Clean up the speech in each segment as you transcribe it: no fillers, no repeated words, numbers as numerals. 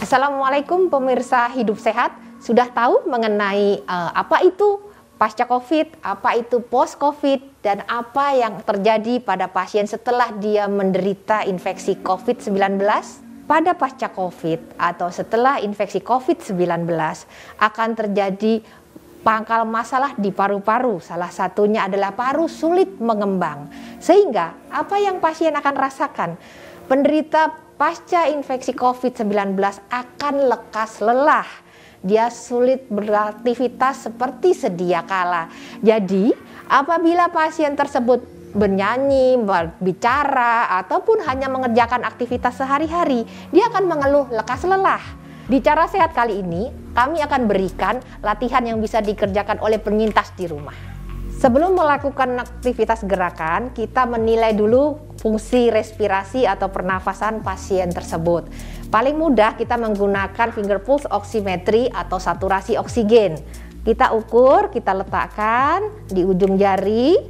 Assalamualaikum pemirsa Hidup Sehat. Sudah tahu mengenai apa itu pasca COVID, apa itu post COVID, dan apa yang terjadi pada pasien setelah dia menderita infeksi COVID-19? Pada pasca COVID atau setelah infeksi COVID-19 akan terjadi pangkal masalah di paru-paru. Salah satunya adalah paru sulit mengembang. Sehingga apa yang pasien akan rasakan? Penderita pasca infeksi COVID-19 akan lekas lelah. Dia sulit beraktivitas seperti sedia kala. Jadi, apabila pasien tersebut bernyanyi, berbicara, ataupun hanya mengerjakan aktivitas sehari-hari, dia akan mengeluh lekas lelah. Di Cara Sehat kali ini, kami akan berikan latihan yang bisa dikerjakan oleh penyintas di rumah. Sebelum melakukan aktivitas gerakan, kita menilai dulu fungsi respirasi atau pernafasan pasien tersebut. Paling mudah kita menggunakan finger pulse oximetry atau saturasi oksigen. Kita ukur, kita letakkan di ujung jari,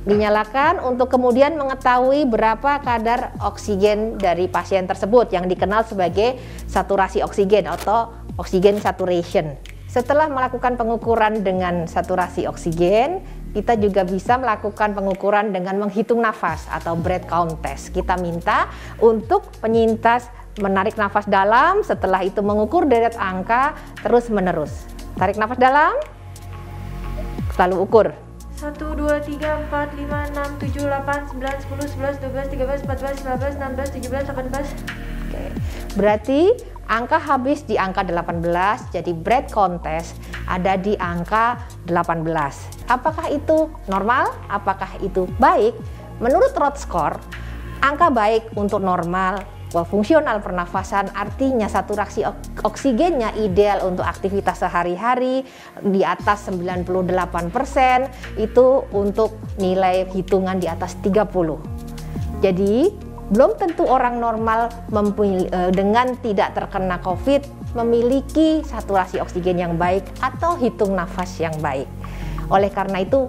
dinyalakan untuk kemudian mengetahui berapa kadar oksigen dari pasien tersebut yang dikenal sebagai saturasi oksigen atau oxygen saturation. Setelah melakukan pengukuran dengan saturasi oksigen, kita juga bisa melakukan pengukuran dengan menghitung nafas atau breath count test. Kita minta untuk penyintas menarik nafas dalam, setelah itu mengukur deret angka terus menerus. Tarik nafas dalam, lalu ukur. 1, 2, 3, 4, 5, 6, 7, 8, 9, 10, 11, 12, 13, 14, 15, 16, 17, 18. Oke. Berarti angka habis di angka 18, jadi breath count test ada di angka 18. Apakah itu normal? Apakah itu baik? Menurut Roth score, angka baik untuk normal, fungsional pernafasan, artinya saturasi oksigennya ideal untuk aktivitas sehari-hari di atas 98%, itu untuk nilai hitungan di atas 30. Jadi belum tentu orang normal dengan tidak terkena COVID memiliki saturasi oksigen yang baik atau hitung nafas yang baik. Oleh karena itu,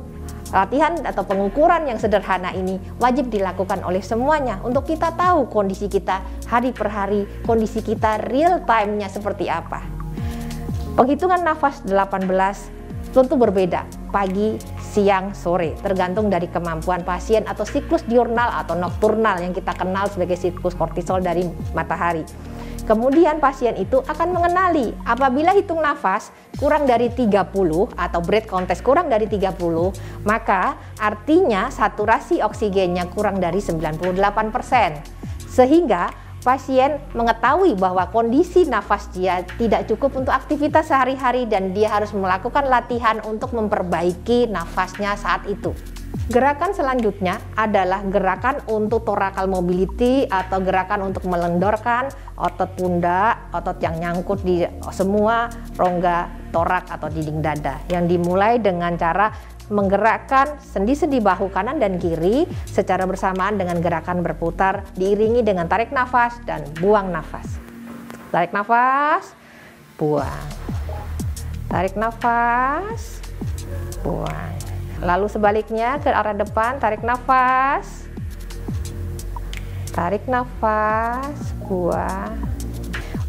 latihan atau pengukuran yang sederhana ini wajib dilakukan oleh semuanya untuk kita tahu kondisi kita hari per hari, kondisi kita real time-nya seperti apa. Penghitungan nafas 18 tentu berbeda pagi, siang, sore, tergantung dari kemampuan pasien atau siklus diurnal atau nokturnal yang kita kenal sebagai siklus kortisol dari matahari. Kemudian pasien itu akan mengenali apabila hitung nafas kurang dari 30 atau breath count test kurang dari 30, maka artinya saturasi oksigennya kurang dari 98%. Sehingga pasien mengetahui bahwa kondisi nafas dia tidak cukup untuk aktivitas sehari-hari dan dia harus melakukan latihan untuk memperbaiki nafasnya saat itu. Gerakan selanjutnya adalah gerakan untuk thoracal mobility atau gerakan untuk melendorkan otot pundak, otot yang nyangkut di semua rongga torak atau dinding dada, yang dimulai dengan cara menggerakkan sendi-sendi bahu kanan dan kiri secara bersamaan dengan gerakan berputar diiringi dengan tarik nafas dan buang nafas. Tarik nafas, buang. Tarik nafas, buang. Lalu sebaliknya ke arah depan, tarik nafas, buang.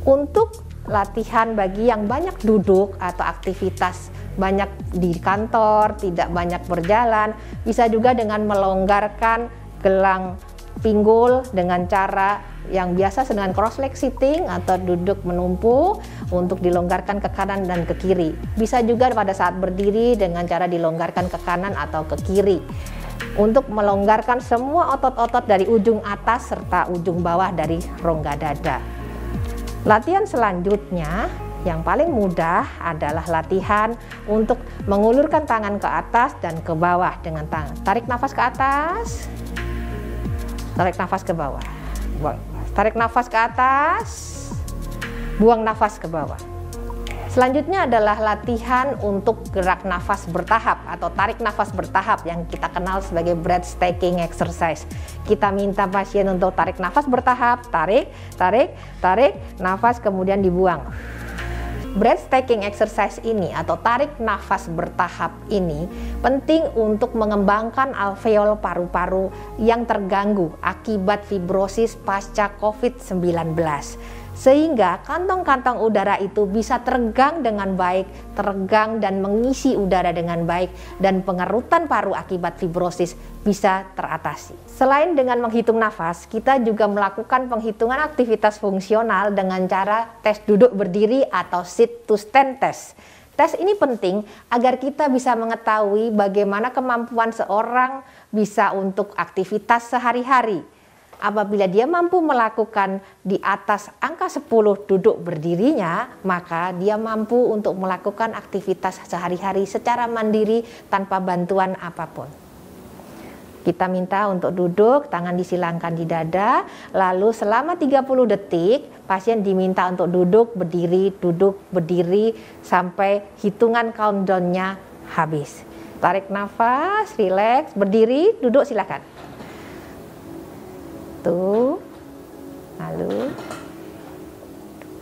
Untuk latihan bagi yang banyak duduk atau aktivitas banyak di kantor, tidak banyak berjalan, bisa juga dengan melonggarkan gelang pinggul dengan cara yang biasa dengan cross leg sitting atau duduk menumpu untuk dilonggarkan ke kanan dan ke kiri. Bisa juga pada saat berdiri dengan cara dilonggarkan ke kanan atau ke kiri untuk melonggarkan semua otot-otot dari ujung atas serta ujung bawah dari rongga dada. Latihan selanjutnya yang paling mudah adalah latihan untuk mengulurkan tangan ke atas dan ke bawah dengan tangan. Tarik nafas ke atas, tarik nafas ke bawah, buang. Tarik nafas ke atas, buang nafas ke bawah. Selanjutnya adalah latihan untuk gerak nafas bertahap atau tarik nafas bertahap yang kita kenal sebagai breathtaking exercise. Kita minta pasien untuk tarik nafas bertahap, tarik, nafas kemudian dibuang. Breathtaking exercise ini atau tarik nafas bertahap ini penting untuk mengembangkan alveol paru-paru yang terganggu akibat fibrosis pasca COVID-19. sehingga kantong-kantong udara itu bisa teregang dengan baik, teregang dan mengisi udara dengan baik, dan pengerutan paru akibat fibrosis bisa teratasi. Selain dengan menghitung nafas, kita juga melakukan penghitungan aktivitas fungsional dengan cara tes duduk berdiri atau sit to stand test. Tes ini penting agar kita bisa mengetahui bagaimana kemampuan seorang bisa untuk aktivitas sehari-hari. Apabila dia mampu melakukan di atas angka 10 duduk berdirinya, maka dia mampu untuk melakukan aktivitas sehari-hari secara mandiri tanpa bantuan apapun. Kita minta untuk duduk, tangan disilangkan di dada, lalu selama 30 detik pasien diminta untuk duduk, berdiri, sampai hitungan countdown-nya habis. Tarik nafas, rileks, berdiri, duduk silakan. Tuh, lalu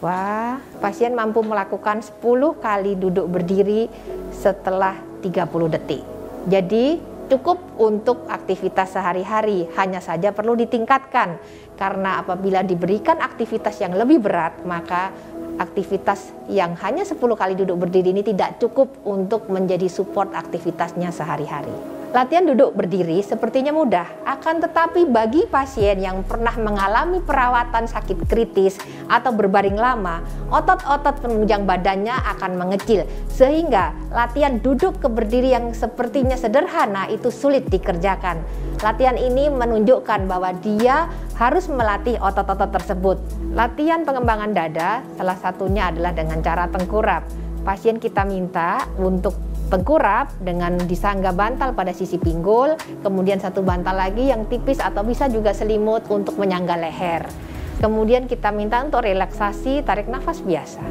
wah, pasien mampu melakukan 10 kali duduk berdiri setelah 30 detik. Jadi cukup untuk aktivitas sehari-hari, hanya saja perlu ditingkatkan karena apabila diberikan aktivitas yang lebih berat, maka aktivitas yang hanya 10 kali duduk berdiri ini tidak cukup untuk menjadi support aktivitasnya sehari-hari. Latihan duduk berdiri sepertinya mudah, akan tetapi bagi pasien yang pernah mengalami perawatan sakit kritis atau berbaring lama, otot-otot penunjang badannya akan mengecil, sehingga latihan duduk ke berdiri yang sepertinya sederhana itu sulit dikerjakan. Latihan ini menunjukkan bahwa dia harus melatih otot-otot tersebut. Latihan pengembangan dada salah satunya adalah dengan cara tengkurap. Pasien kita minta untuk tengkurap dengan disangga bantal pada sisi pinggul, kemudian satu bantal lagi yang tipis atau bisa juga selimut untuk menyangga leher. Kemudian kita minta untuk relaksasi, tarik nafas biasa.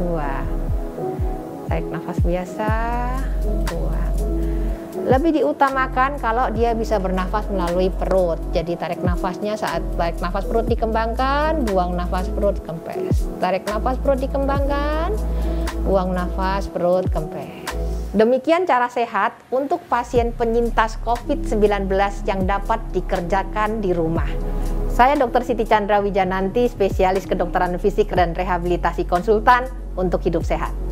2. Tarik nafas biasa, buang. Lebih diutamakan kalau dia bisa bernafas melalui perut. Jadi tarik nafasnya saat tarik nafas perut dikembangkan, buang nafas perut kempes. Tarik nafas perut dikembangkan, buang nafas perut kempes. Demikian cara sehat untuk pasien penyintas COVID-19 yang dapat dikerjakan di rumah. Saya Dr. Siti Chandra Wijananti, spesialis kedokteran fisik dan rehabilitasi konsultan untuk hidup sehat.